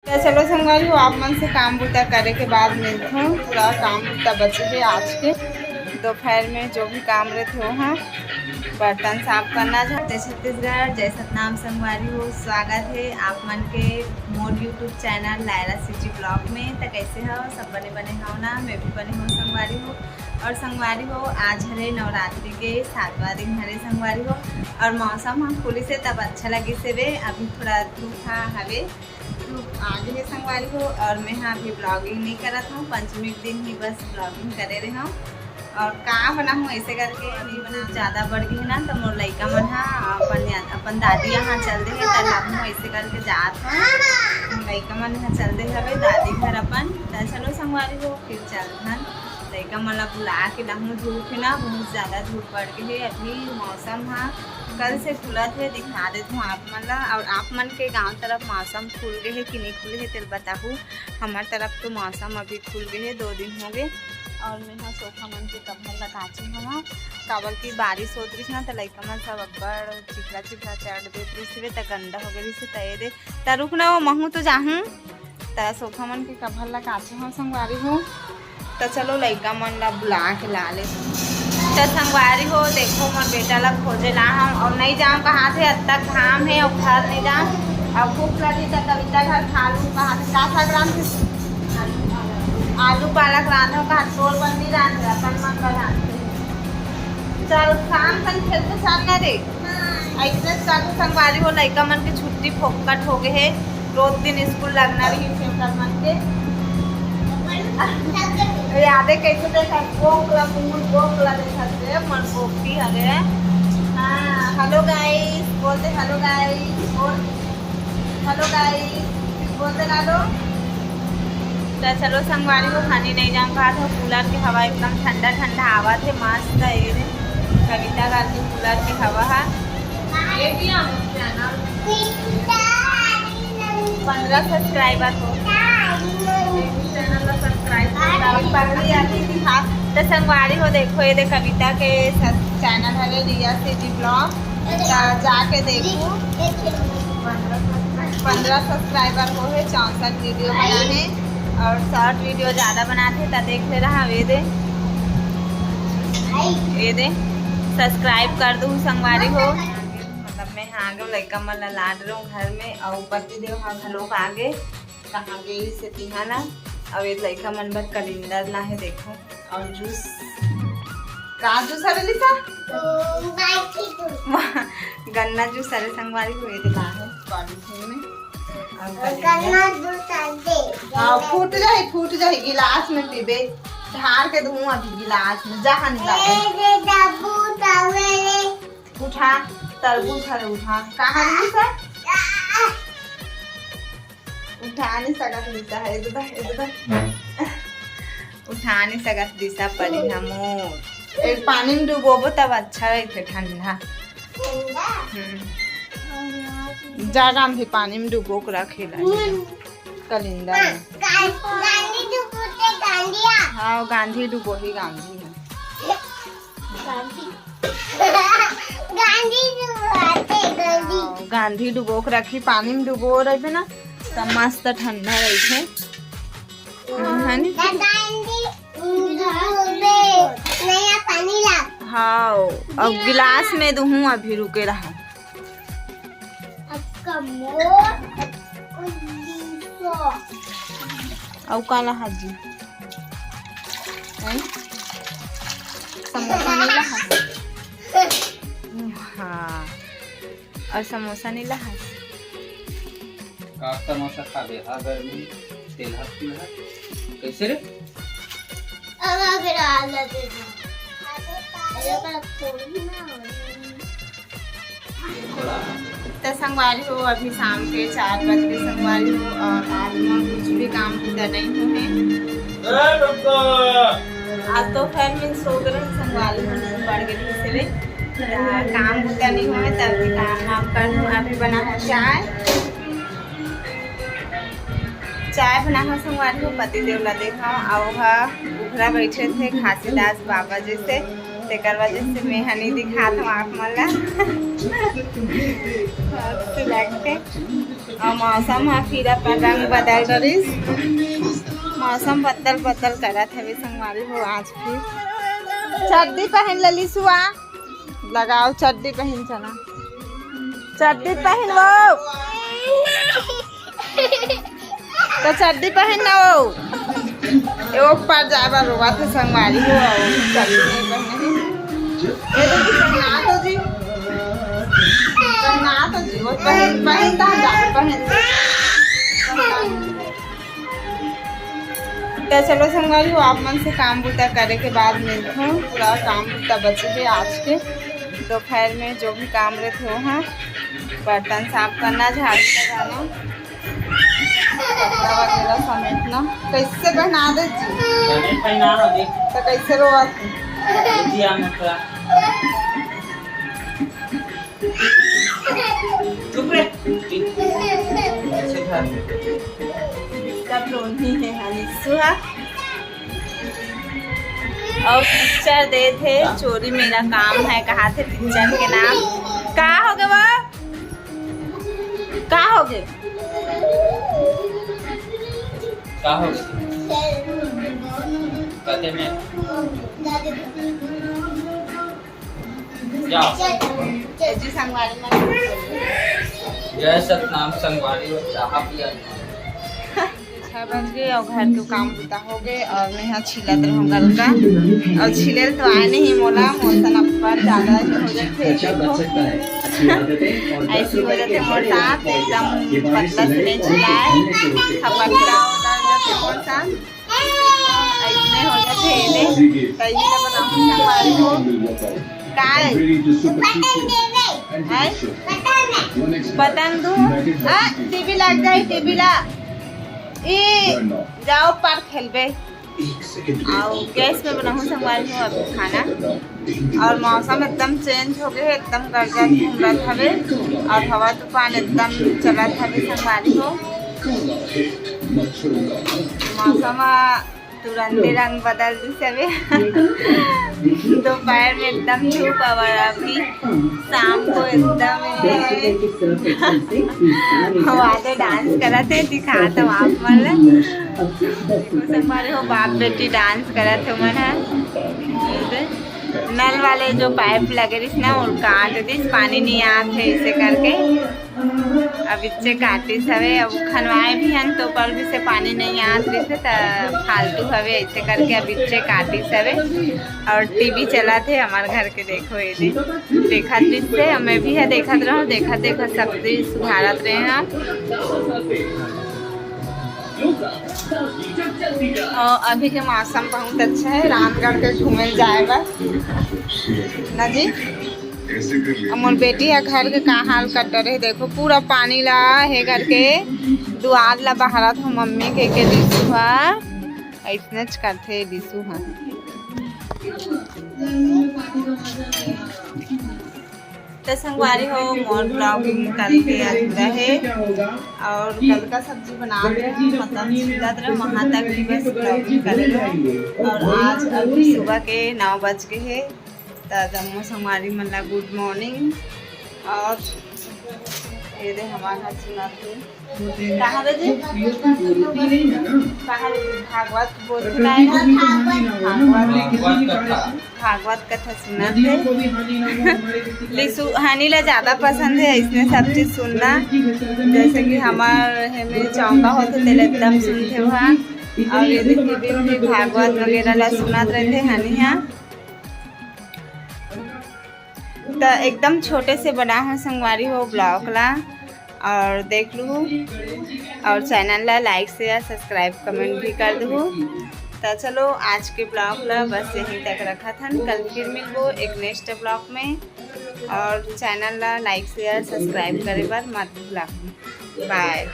चलो संगवारी हो, आप मन से काम बूता करे के बाद मिलते हूँ। पूरा काम बूता बचे है आज के दोपहर में, जो भी काम रहते हो। हाँ, बर्तन साफ करना। जय छत्तीसगढ़, जय सतनाम संगवारी हो। स्वागत है आप मन के मोर YouTube channel Lyra city blog में। तो कैसे हो सब? बने बने हो ना? मैं भी बने हो संगवारी हो। और संगवारी हो, आज हरे नवरात्रि के 7वां दिन हरे संगवारी हो। और मौसम हम खुली से तब अच्छा लगे से वे। अभी थोड़ा धूप था हवे, धूप आगे है संगवारी हो। और मैं हाँ अभी ब्लॉगिंग नहीं करत हूँ, पंचमी के दिन ही बस ब्लॉगिंग करे रहे हूँ। और कहाँ बना हूँ ऐसे करके नहीं बना, ज़्यादा बढ़ गई है ना। तो मोर लड़का मन हाँ अपन दादी यहाँ चल दे है, तब हम ऐसे करके जात हूँ। लड़का मन यहाँ चल दे हवे दादी घर अपन। तो चलो संगवारी हो फिर चल हन। लड़का मन ला बुला के लाहूँ। धूप है ना, बहुत ज़्यादा धूप बढ़ गई है। अभी मौसम हाँ कल से खुलत है, दिखा देती हूँ आप मन ला। और आप मन के गांव तरफ मौसम खुल गए है कि नहीं खुले है तेल बताहूँ। हमारे तरफ तो मौसम अभी खुल गए है, 2 दिन हो गए। और मैं हाँ सोफा मन के कभर लगाची हूँ, काबर की बारिश होत रही ना। तो लड़का मन सब अब्बड़ चिपड़ा चिपड़ा चढ़ देती से, तो गंदा हो गई से तय दे। तो रुक ना वो महूँ तो जाहूँ। तो सोफा मन के कभर लगाची हूँ संगवारी हूँ। तो चलो लड़का मन ला बुला के ला ले। तो संगवारी हो देखो मोर बेटा ला खोजे ला हम। और नहीं जाऊँ कहाँ से, अब तक घाम है और घर नहीं जाऊँ। अब भूख लगी तो कविता घर खा लूँ। कहाँ से का साग रांध, आलू पालक रांधो, कहाँ तोड़ बंदी रांध अपन मन का रांधे। चल शाम तक खेलते साथ ना रे। ऐसे चालू संगवारी हो, लड़का मन की छुट्टी फोकट हो गए है। रोज दिन स्कूल लगना रही फेंकर मन के। यादे कैसे देखा गोकला देखा से मन गोपी हरे। हाँ हेलो गाइस बोलते, हेलो गाइस बोल, हेलो गाइस बोलते ना लो। तो चलो संगवारी को खानी नहीं जाऊँ कहा था। कूलर की हवा एकदम ठंडा ठंडा हवा थे, मस्त है ये कविता का कूलर की हवा है। 15 सब्सक्राइबर हो चैनल का सब्सक्राइब पगड़ी आती थी। हाँ तो संगवारी हो देखो, ये कविता के चैनल है रिया सिटी ब्लॉग, जाके देखो। 15 सब्सक्राइबर हो है, 64 वीडियो बनाने और शॉर्ट वीडियो ज़्यादा बनाते तो देख ले रहा। ये दे सब्सक्राइब कर दूँ संगवारी हो। मतलब मैं हाँ आगे लड़का मन ला लाड रहा हूँ घर में। और पति देव हाँ घलों आगे कहाँ गई से तिहाना। और ये लड़का मन बर कलिंदर ला है देखो। और जूस का जूस है लिसा गन्ना जूस अरे संगवारी को ये ला है पॉलिथीन में। हाँ फूट जाए गिलास में पीबे, ढार के दूँ अभी गिलास में। जहाँ उठा तरबूज हरे उठा, कहाँ लिसा उठा नहीं सकत लिसा है इधर उठा नहीं सकत लिसा पड़ी ना मोर। एक पानी में डुबोबो तब अच्छा है ठंडा। ज्यादा भी पानी में डुबो के रखेला कलिंदा में। हाँ गांधी डुबो ही गांधी है। गांधी डुबो के रखी, पानी में डुबो रहे ना तो मस्त ठंडा रही। हाँ अब गिलास में दूँ अभी रुके रहा। और काला हाजी समोसा नहीं ला। हाँ और समोसा नहीं ला। का समोसा खा ले अगर में तेल हाथ में है कैसे रे। तो संगवारी हो अभी शाम के 4 बजे संगवारी हो। और आज मैं कुछ भी काम किया नहीं हूँ। आज तो खैर मैं सो गए संगवारी हो, बढ़ गई इसलिए काम बुता नहीं हुए। तब काम कर दूँ। अभी बना है चाय बना हो संगवारी हो। पति देव ला देखा और उखरा बैठे थे खासीदास बाबा जैसे, तेकर वजह से मैं हनी दिखा था आप मन ला लगते। और मौसम है फिर अपन रंग बदल रही। मौसम बदल बदल करत हवे संगवारी हो। आज फिर चड्डी पहन लली सुआ, लगाओ चड्डी पहन चला, चड्डी पहन वो तो चड्डी पहन लो। एगो पर जाबा रोवा थे संगवारी हो और चड्डी नहीं पहने। ये तो पहना तो जी, पहना तो जी, वो पहनता जा पहन। तो चलो संगवारी हो, आप मन से काम बूता करे के बाद मिलते हो। पूरा काम बूता बचे है आज के। दोपहर में जो भी काम रहते हो, हाँ बर्तन साफ करना, झाड़ू लगाना, कपड़ा वगैरह समेटना। कैसे बना दे जी? तो कैसे रोवा सब रोनी है हानिसुहा। और पिक्चर दे थे चोरी मेरा काम है, कहा थे पिक्चर के नाम। कहा हो गए वो, कहा हो गए, क्या हो कहते में जी संगवारी में जय सतनाम संगवारी और चाह पिया। 6 बज गए और घर के काम बुता हो गए। और मैं यहाँ छिलत रहूँ गलका, और छिले तो आए नहीं मोला मोसन अपर ज़्यादा हो जाते ऐसे हो जाते मोर साथ एकदम पतला से नहीं छिलाए खपटका मोर साथ ऐसे हो जाते है। तैयारी बनाऊँ संगवारी हो काय बटन दूँ टीवी लग जाए, टीवी ला जाओ पार खेलबे। और गैस पे बनाऊँ संगवारी हो अभी खाना। और मौसम एकदम चेंज हो गए, एकदम गर्जा घूमत हवे और हवा तूफान एकदम चलत हवे संगवारी हो। मौसम तुरंत रंग बदल दी सवे। दोपहर में एकदम धूप और अभी शाम को एकदम वादे डांस करते दिखाते आप मन हमारे हो बाप बेटी डांस करते मन है। नल वाले जो पाइप लगे रही ना वो काट दिस, पानी नहीं आते ऐसे करके अब इच्चे काटिस हवे। अब खनवाए भी हन तो पर भी से पानी नहीं आत रही थे तो फालतू हवे ऐसे करके अब इच्चे काटिस हवे। और टीवी चला थे हमारे घर के, देखो ये देखा जिससे हमें भी है देखत रहो, देखा सब्जी सुधारत रहे हैं। और अभी के मौसम बहुत अच्छा है, रामगढ़ के घूमे जाएगा ना जी। मोर बेटी है घर के कहाँ हाल कट रहे, देखो पूरा पानी ला है घर के दुआर ला बहारा था मम्मी के दिसू है ऐसने करते दिसू है। तो संगवारी हो मोर ब्लॉगिंग कल के अधूरा है और कल का सब्जी बना रहे हैं, मतलब सीधा तरह वहाँ तक भी बस ब्लॉगिंग कर रहे हैं। और आज अभी सुबह के 9 बज गए है। तो जम्मू संगवारी मतलब गुड मॉर्निंग। और ये दे हमारे घर सुना थे कहाँ बजे भागवत बोलते भागवत कथा सुना थे। लिसु हनी ला ज़्यादा पसंद है इसने सब चीज़ सुनना, जैसे कि हमारे में चौंका होते थे एकदम सुनते वहाँ। और ये भी भागवत वगैरह ला सुनाते रहते हनी यहाँ। तो एकदम छोटे से बना है संगवारी हो ब्लॉग ला, और देख लूँ और चैनल ला लाइक शेयर सब्सक्राइब कमेंट भी कर दूँ। तो चलो आज के ब्लॉग ला बस यहीं तक रखा था, कल फिर मिलबो एक नेक्स्ट ब्लॉग में। और चैनल ला लाइक शेयर सब्सक्राइब करे बार मत भूला। बाय।